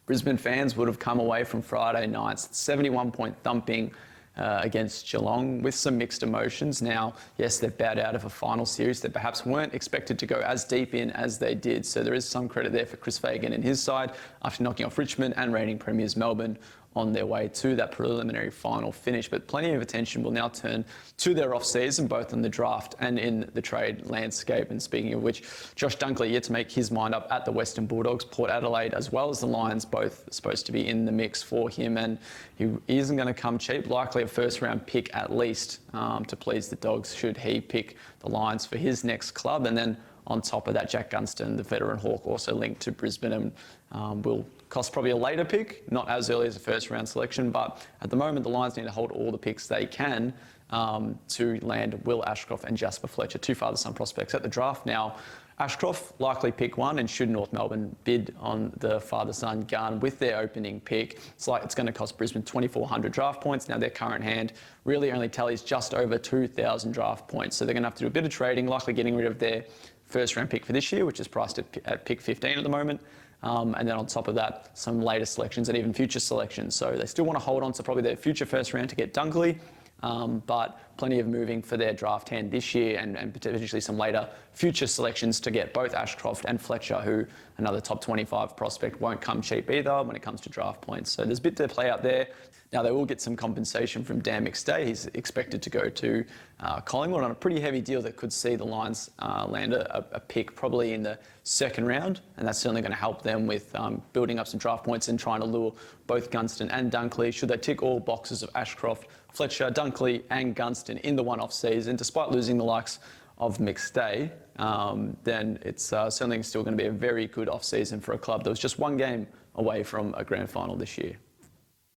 Brisbane fans would have come away from Friday night's 71-point thumping against Geelong with some mixed emotions. Now, yes, they've bowed out of a final series that perhaps weren't expected to go as deep in as they did. So there is some credit there for Chris Fagan and his side after knocking off Richmond and reigning premiers Melbourne on their way to that preliminary final finish. But plenty of attention will now turn to their off-season, both in the draft and in the trade landscape. And speaking of which, Josh Dunkley yet to make his mind up at the Western Bulldogs. Port Adelaide as well as the Lions both supposed to be in the mix for him, and he isn't going to come cheap. Likely a first-round pick at least to please the Dogs should he pick the Lions for his next club. And then on top of that, Jack Gunston, the veteran Hawk, also linked to Brisbane and will cost probably a later pick, not as early as a first-round selection. But at the moment, the Lions need to hold all the picks they can to land Will Ashcroft and Jasper Fletcher, two father-son prospects at the draft. Now, Ashcroft likely pick one, and should North Melbourne bid on the father-son gun with their opening pick, it's going to cost Brisbane 2,400 draft points. Now, their current hand really only tallies just over 2,000 draft points. So they're going to have to do a bit of trading, likely getting rid of their first-round pick for this year, which is priced at pick 15 at the moment. And then on top of that, some later selections and even future selections. So they still want to hold on to probably their future first round to get Dunkley, but plenty of moving for their draft hand this year and potentially some later future selections to get both Ashcroft and Fletcher, who another top 25 prospect won't come cheap either when it comes to draft points. So there's a bit to play out there. Now, they will get some compensation from Dan McStay. He's expected to go to Collingwood on a pretty heavy deal that could see the Lions land a pick probably in the second round, and that's certainly going to help them with building up some draft points and trying to lure both Gunston and Dunkley. Should they tick all boxes of Ashcroft, Fletcher, Dunkley and Gunston in the one-off season, despite losing the likes of McStay, then it's certainly still going to be a very good off-season for a club that was just one game away from a grand final this year.